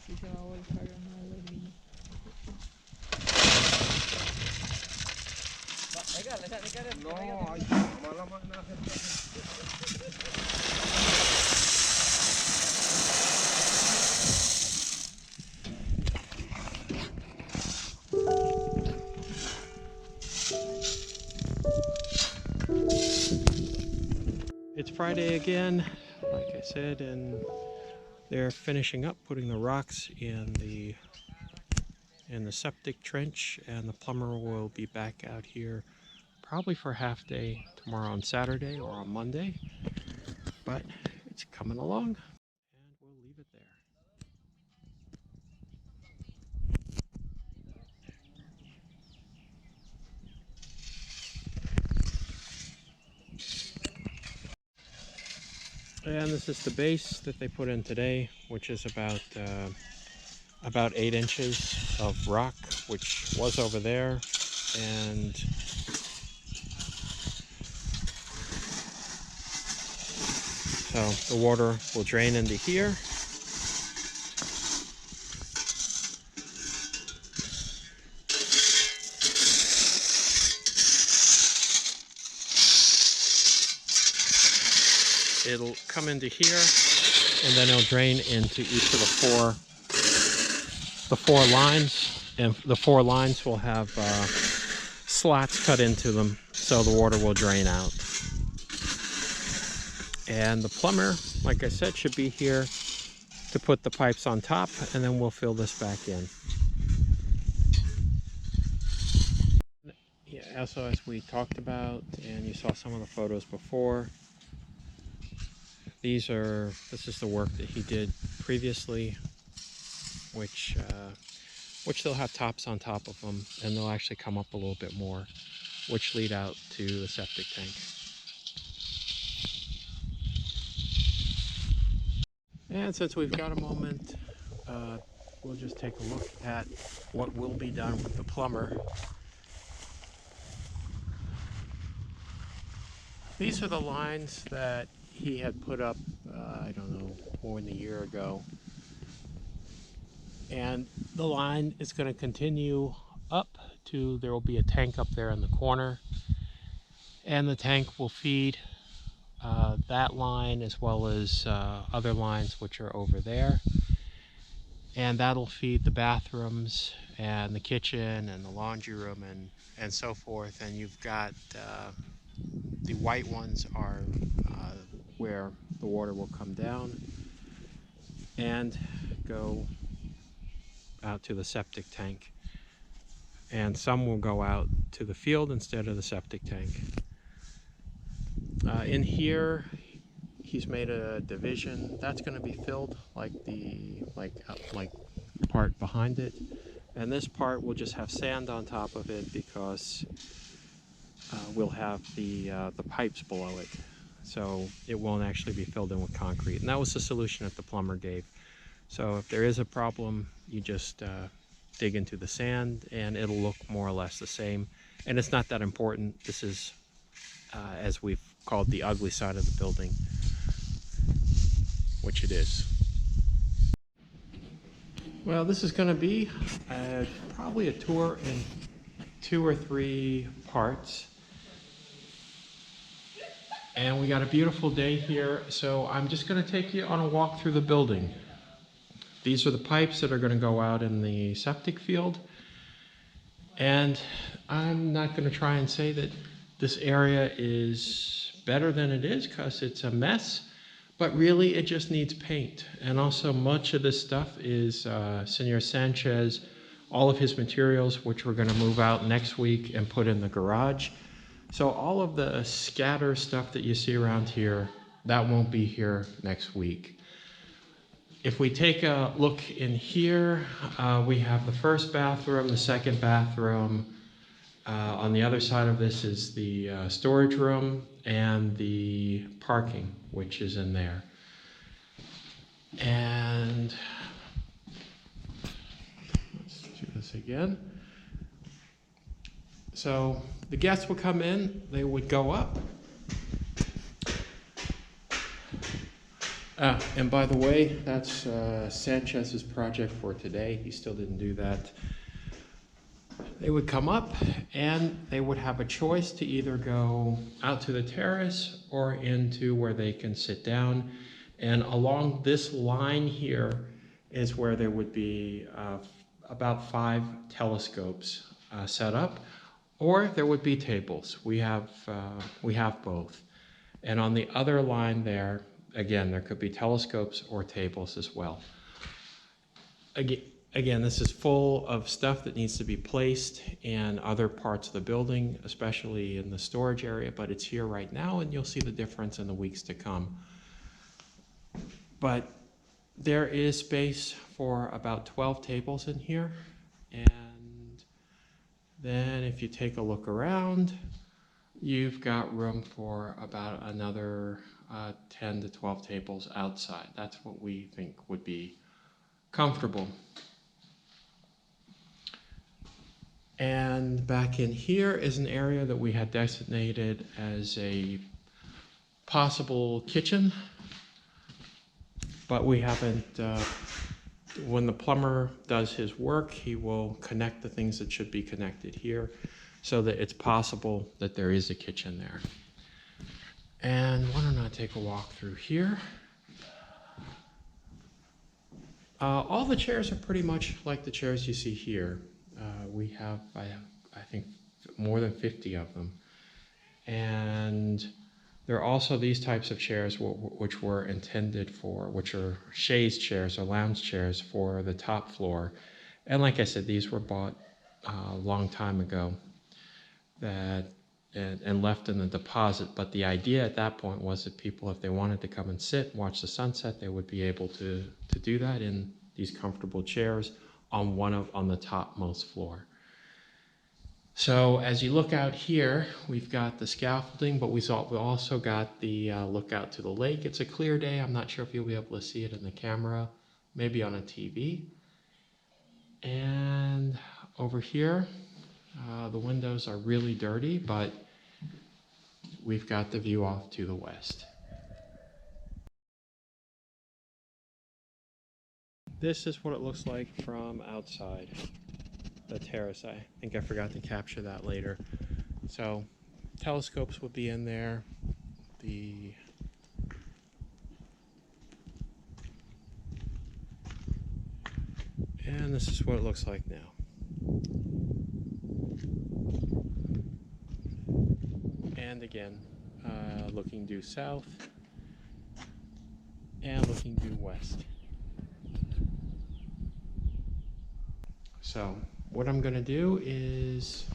Si se va a volcar o no el ladrillo. No, ay, mala manera. It's Friday again, like I said, and they're finishing up putting the rocks in the septic trench, and the plumber will be back out here probably for half day tomorrow on Saturday or on Monday. But it's coming along, and we'll leave it there. And this is the base that they put in today, which is about 8 inches of rock, which was over there, and so the water will drain into here. It'll come into here, and then it'll drain into each of the four lines, and the 4 lines will have slots cut into them, so the water will drain out. And the plumber, like I said, should be here to put the pipes on top, and then we'll fill this back in. Yeah, also, as we talked about, and you saw some of the photos before, this is the work that he did previously, which they'll have tops on top of them, and they'll actually come up a little bit more, which lead out to the septic tank. And since we've got a moment, we'll just take a look at what will be done with the plumber. These are the lines that he had put up, I don't know, more than a year ago. And the line is going to continue up to, there will be a tank up there in the corner. And the tank will feed that line as well as other lines which are over there. And that'll feed the bathrooms and the kitchen and the laundry room and so forth. And you've got the white ones are where the water will come down and go out to the septic tank. And some will go out to the field instead of the septic tank. In here, he's made a division that's going to be filled like the part behind it, and this part will just have sand on top of it because we'll have the pipes below it, so it won't actually be filled in with concrete. And that was the solution that the plumber gave. So if there is a problem, you just dig into the sand and it'll look more or less the same. And it's not that important. This is as we've called the ugly side of the building, which it is. Well, this is going to be probably a tour in 2 or 3 parts. And we got a beautiful day here, so I'm just going to take you on a walk through the building. These are the pipes that are going to go out in the septic field. And I'm not going to try and say that this area is better than it is, because it's a mess. But really, it just needs paint. And also, much of this stuff is Senor Sanchez, all of his materials, which we're going to move out next week and put in the garage. So all of the scatter stuff that you see around here, that won't be here next week. If we take a look in here, we have the first bathroom, the second bathroom. On the other side of this is the storage room and the parking, which is in there. And let's do this again. So the guests would come in, they would go up. And by the way, that's Sanchez's project for today. He still didn't do that. They would come up and they would have a choice to either go out to the terrace or into where they can sit down. And along this line here is where there would be about 5 telescopes set up, or there would be tables. We have both. And on the other line there, again, there could be telescopes or tables as well. Again, this is full of stuff that needs to be placed in other parts of the building, especially in the storage area, but it's here right now, and you'll see the difference in the weeks to come. But there is space for about 12 tables in here, and then if you take a look around, you've got room for about another 10 to 12 tables outside. That's what we think would be comfortable. And back in here is an area that we had designated as a possible kitchen, but we haven't, when the plumber does his work, he will connect the things that should be connected here so that it's possible that there is a kitchen there. And why don't I take a walk through here? All the chairs are pretty much like the chairs you see here. We have, I think, more than 50 of them. And there are also these types of chairs which were intended for, which are chaise chairs or lounge chairs for the top floor. And like I said, these were bought a long time ago and left in the deposit. But the idea at that point was that people, if they wanted to come and sit and watch the sunset, they would be able to do that in these comfortable chairs on the topmost floor. So as you look out here, we've got the scaffolding, but we also got the look out to the lake. It's a clear day. I'm not sure if you'll be able to see it in the camera, maybe on a TV. And over here, the windows are really dirty, but we've got the view off to the west. This is what it looks like from outside the terrace. I think I forgot to capture that later. So telescopes would be in there. And this is what it looks like now. And again, looking due south and looking due west. So what I'm going to do is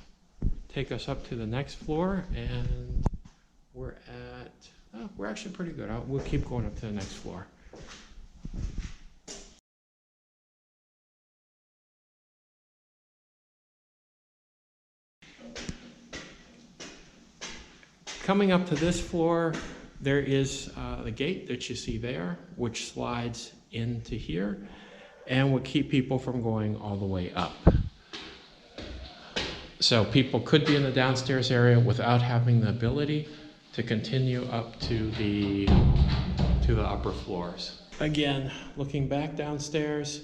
take us up to the next floor, and we're actually pretty good. We'll keep going up to the next floor. Coming up to this floor, there is the gate that you see there, which slides into here and would keep people from going all the way up. So people could be in the downstairs area without having the ability to continue up to the upper floors. Again, looking back downstairs,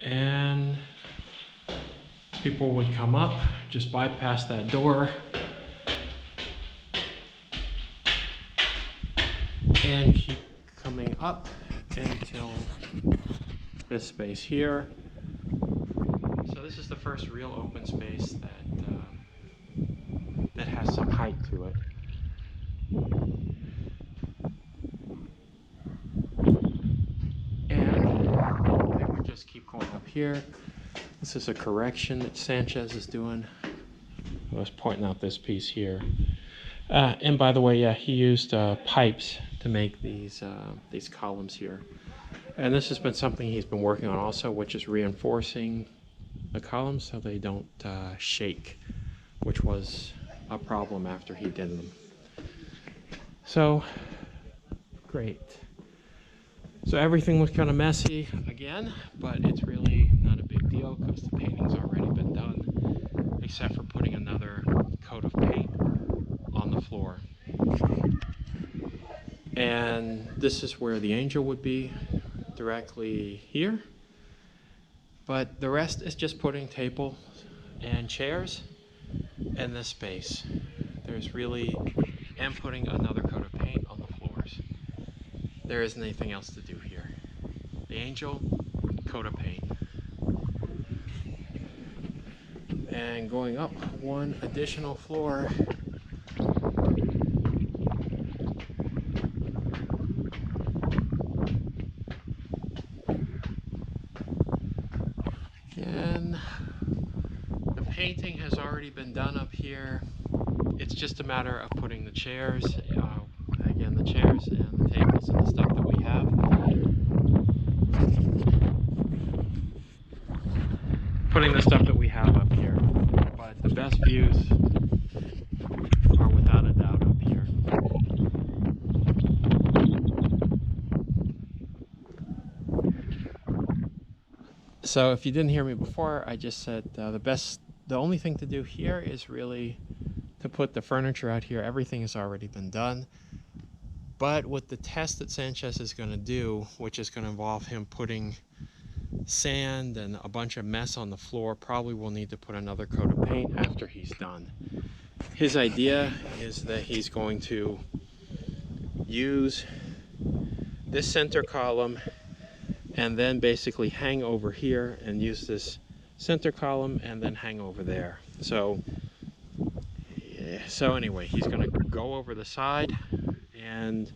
and people would come up, just bypass that door, and keep coming up until this space here. So this is the first real open space that has some height to it. And they would just keep going up here. This is a correction that Sanchez is doing. I was pointing out this piece here. And by the way, yeah, he used pipes to make these columns here. And this has been something he's been working on also, which is reinforcing the columns so they don't shake, which was a problem after he did them. So, great. So everything was kind of messy again, but it's really not a big deal because the painting's already been done, except for putting another coat of paint on the floor. And this is where the angel would be, directly here. But the rest is just putting table and chairs in this space. There's really, and putting another coat of paint on the floors. There isn't anything else to do here. The angel, coat of paint. And going up one additional floor, and the painting has already been done up here. It's just a matter of putting the chairs, again the chairs and the tables and the stuff that we have. Putting the stuff that we have up here. But the best views are without a doubt up here. So if you didn't hear me before, I just said the only thing to do here is really to put the furniture out here. Everything has already been done. But with the test that Sanchez is going to do, which is going to involve him putting sand and a bunch of mess on the floor, probably will need to put another coat of paint after he's done. His idea is that he's going to use this center column and then basically hang over here and use this center column and then hang over there. So anyway, he's going to go over the side and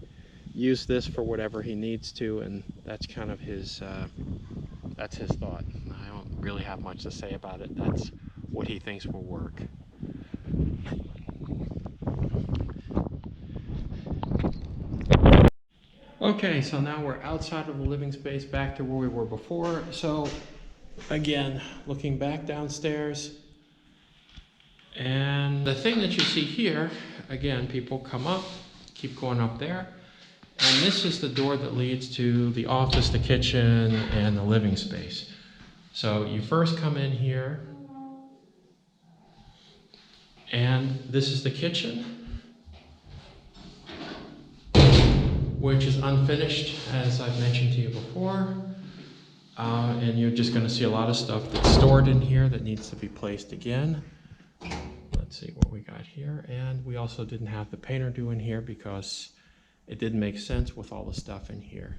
use this for whatever he needs to, and that's kind of his that's his thought. I don't really have much to say about it. That's what he thinks will work. Okay, so now we're outside of the living space, back to where we were before. So again, looking back downstairs, and the thing that you see here, again, people come up, keep going up there, and this is the door that leads to the office, the kitchen, and the living space. So you first come in here, and this is the kitchen, which is unfinished, as I've mentioned to you before. And you're just going to see a lot of stuff that's stored in here that needs to be placed again. Let's see what we got here. And we also didn't have the painter do in here because it didn't make sense with all the stuff in here.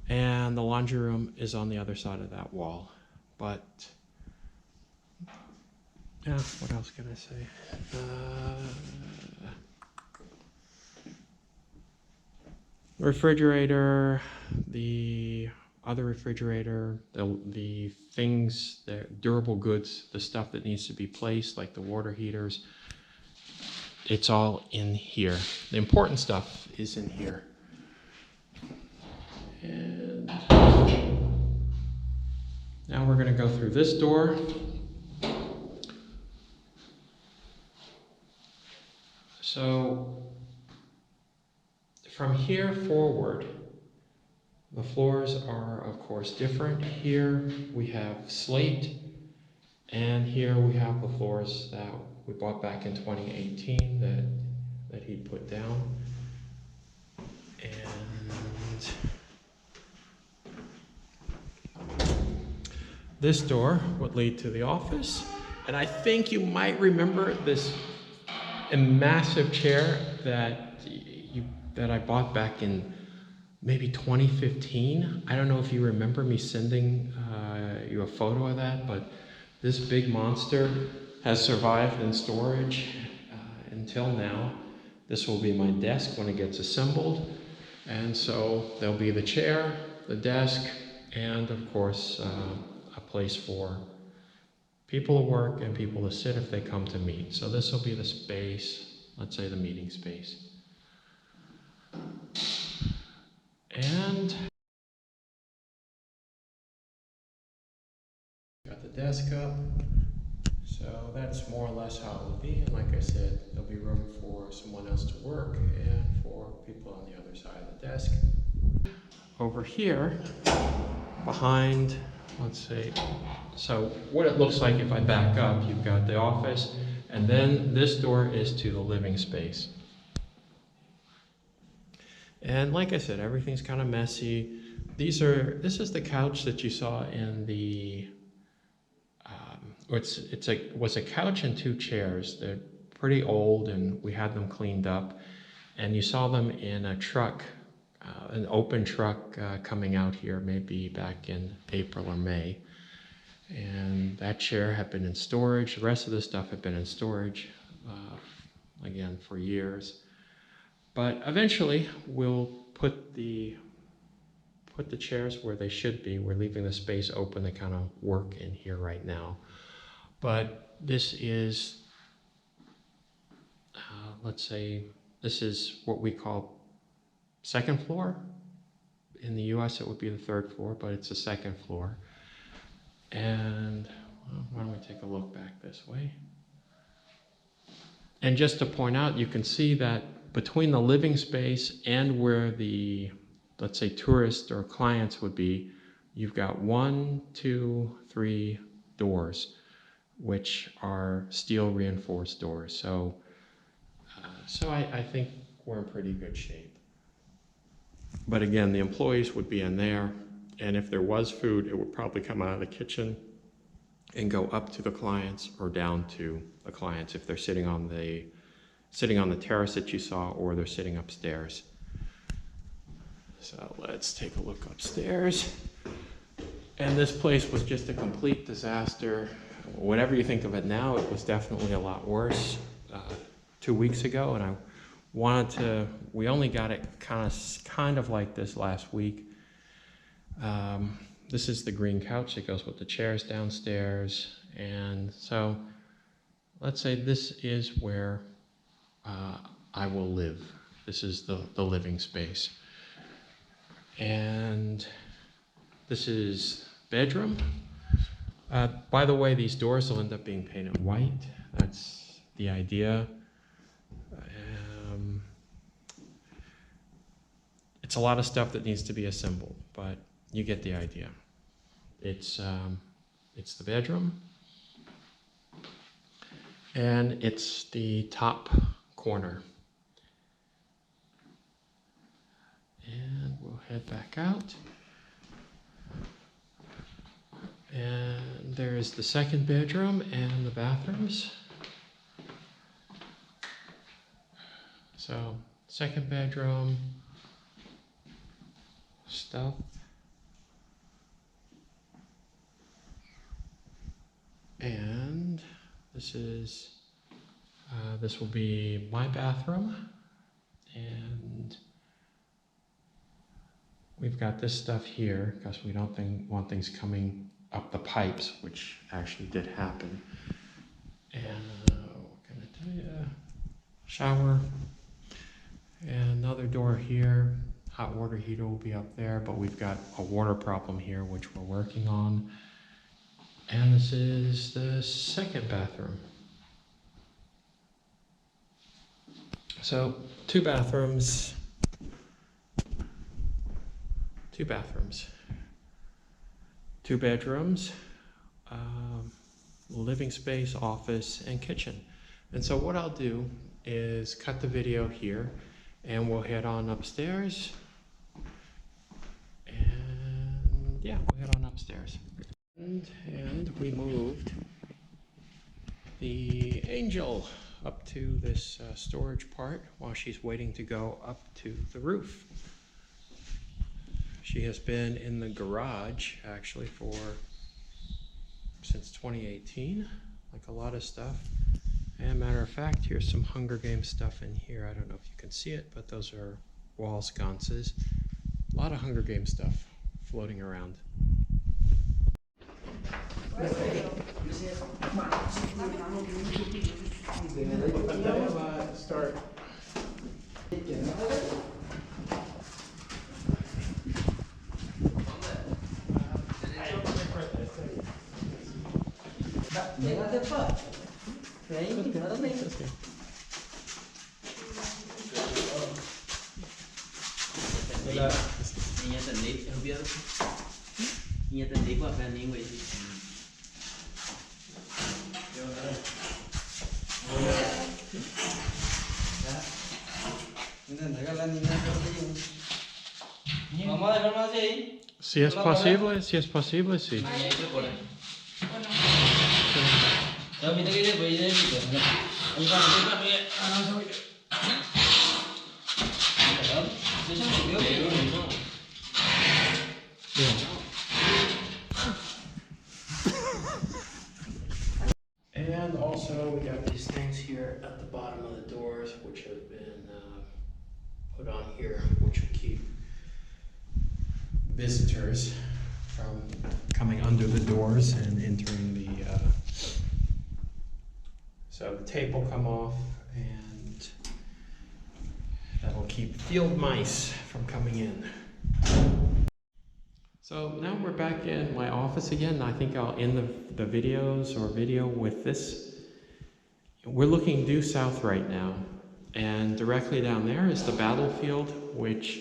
And the laundry room is on the other side of that wall. But, yeah, what else can I say? Refrigerator, the other refrigerator, the things, the durable goods, the stuff that needs to be placed, like the water heaters, it's all in here. The important stuff is in here. And now we're going to go through this door. So from here forward, the floors are, of course, different. Here we have slate, and here we have the floors that we bought back in 2018 that he put down. And this door would lead to the office. And I think you might remember this massive chair that I bought back in maybe 2015. I don't know if you remember me sending you a photo of that, but this big monster has survived in storage until now. This will be my desk when it gets assembled. And so there'll be the chair, the desk, and of course a place for people to work and people to sit if they come to meet. So this will be the space, let's say the meeting space. And got the desk up, so that's more or less how it will be. And like I said, there'll be room for someone else to work and for people on the other side of the desk. Over here, behind, let's see, so what it looks like if I back up, you've got the office, and then this door is to the living space. And like I said, everything's kind of messy. This is the couch that you saw in the, was a couch and 2 chairs. They're pretty old and we had them cleaned up. And you saw them in a truck, an open truck coming out here maybe back in April or May. And that chair had been in storage. The rest of the stuff had been in storage, again, for years. But eventually we'll put the chairs where they should be. We're leaving the space open to kind of work in here right now. But this is, let's say, this is what we call 2nd floor. In the US it would be the 3rd floor, but it's the 2nd floor. And well, why don't we take a look back this way? And just to point out, you can see that between the living space and where the, let's say, tourists or clients would be, you've got 1, 2, 3 doors, which are steel reinforced doors. So I think we're in pretty good shape. But again, the employees would be in there, and if there was food, it would probably come out of the kitchen and go up to the clients or down to the clients if they're sitting on the terrace that you saw, or they're sitting upstairs. So let's take a look upstairs. And this place was just a complete disaster. Whatever you think of it now, it was definitely a lot worse 2 weeks ago, and I wanted to, we only got it kind of like this last week. This is the green couch that goes with the chairs downstairs. And so let's say this is where I will live. This is the living space. And this is bedroom. By the way, these doors will end up being painted white. That's the idea. It's a lot of stuff that needs to be assembled, but you get the idea. It's the bedroom, and it's the top corner. And we'll head back out. And there is the 2nd bedroom and the bathrooms. So 2nd bedroom, stuff. And this will be my bathroom, and we've got this stuff here because we don't want things coming up the pipes, which actually did happen. And what can I tell you? Shower, and another door here. Hot water heater will be up there, but we've got a water problem here, which we're working on. And this is the 2nd bathroom. So 2 bathrooms, 2 bathrooms, 2 bedrooms, living space, office, and kitchen. And so what I'll do is cut the video here, and we'll head on upstairs. And yeah, we'll head on upstairs. And we moved the Angel up to this storage part while she's waiting to go up to the roof. She has been in the garage actually since 2018, like a lot of stuff. And matter of fact, here's some Hunger Games stuff in here. I don't know if you can see it, but those are wall sconces. A lot of Hunger Games stuff floating around. Start. Em atender, eu vi em atender com a perna língua aí. Nên là cái lên Si es posible, sí. And also we got these things here at the bottom of the doors, which have been put on here, which will keep visitors from coming under the doors and entering the. So the tape will come off, and that'll keep field mice from coming in. So now we're back in my office again. I think I'll end the video with this. We're looking due south right now, and directly down there is the battlefield, which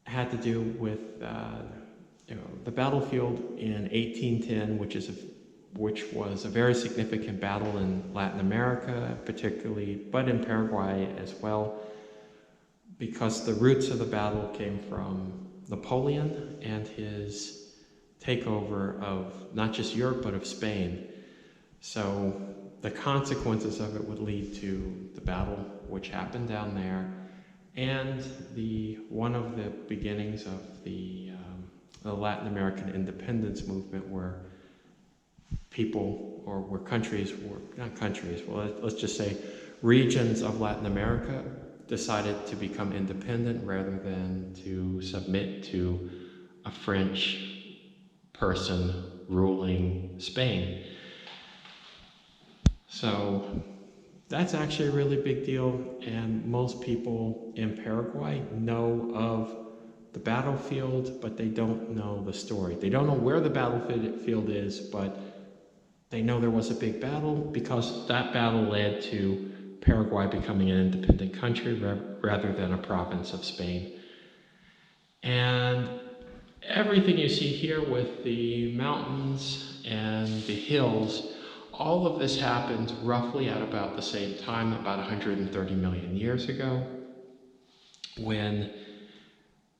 had to do with the battlefield in 1810, which was a very significant battle in Latin America, particularly, but in Paraguay as well, because the roots of the battle came from Napoleon and his takeover of not just Europe, but of Spain. So the consequences of it would lead to the battle which happened down there, and one of the beginnings of the Latin American independence movement, where people, or where countries, not countries, well, let's just say regions of Latin America decided to become independent rather than to submit to a French person ruling Spain. So that's actually a really big deal, and most people in Paraguay know of the battlefield, but they don't know the story. They don't know where the battlefield is, but they know there was a big battle, because that battle led to Paraguay becoming an independent country rather than a province of Spain. And everything you see here with the mountains and the hills, all of this happened roughly at about the same time, about 130 million years ago, when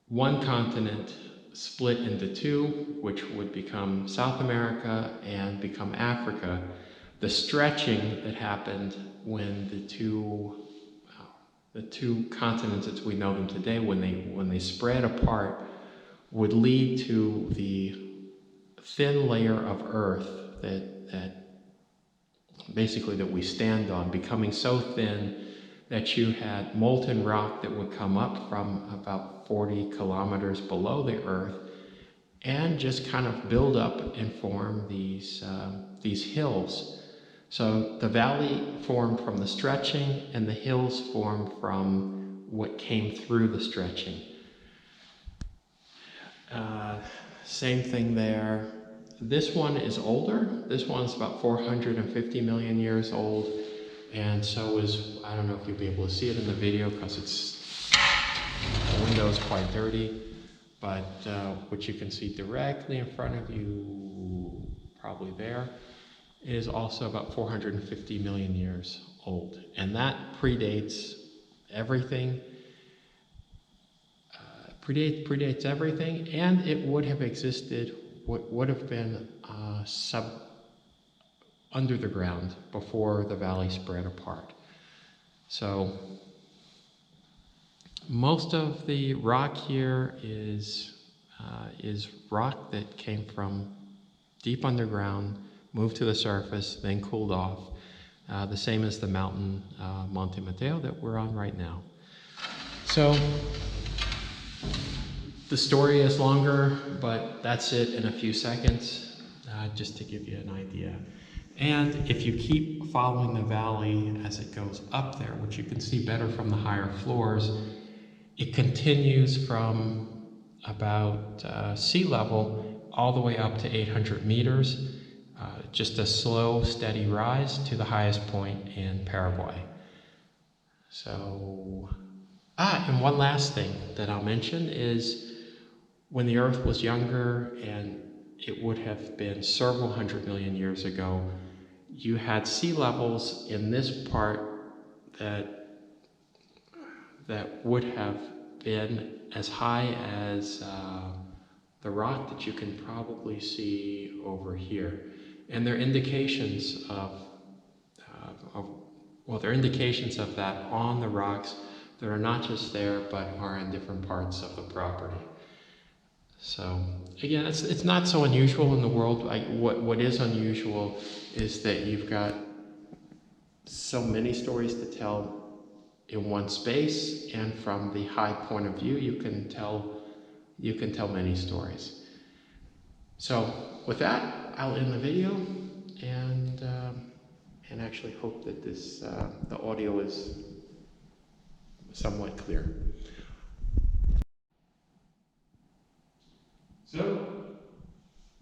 one continent split into two, which would become South America and become Africa. The stretching that happened when the two continents as we know them today, when they spread apart, would lead to the thin layer of earth that basically that we stand on becoming so thin that you had molten rock that would come up from about 40 kilometers below the earth and just kind of build up and form these hills. So the valley formed from the stretching, and the hills formed from what came through the stretching. Same thing there. This one is older. This one's about 450 million years old. And so is, I don't know if you'll be able to see it in the video because the window is quite dirty, but what you can see directly in front of you, probably there, is also about 450 million years old. And that predates everything. Predates everything, and it would have existed, would have been under the ground before the valley spread apart. So most of the rock here is rock that came from deep underground, moved to the surface, then cooled off. The same as the mountain Monte Mateo that we're on right now. So the story is longer, but that's it in a few seconds, just to give you an idea. And if you keep following the valley as it goes up there, which you can see better from the higher floors, it continues from about sea level all the way up to 800 meters, just a slow, steady rise to the highest point in Paraguay. So, and one last thing that I'll mention is when the Earth was younger, and it would have been several 100 million years ago, you had sea levels in this part that would have been as high as the rock that you can probably see over here. And there are indications there are indications of that on the rocks that are not just there, but are in different parts of the property. So again, it's not so unusual in the world. What is unusual is that you've got so many stories to tell in one space, and from the high point of view, you can tell many stories. So with that, I'll end the video, and actually hope that this the audio is somewhat clear. So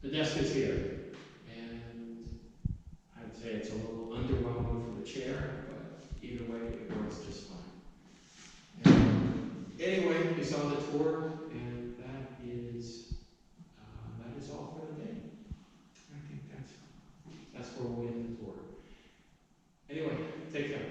the desk is here, and I'd say it's a little underwhelming for the chair, but either way, it works just fine. Anyway, you saw the tour, and that is all for the day. I think that's where we'll end the tour. Anyway, take care.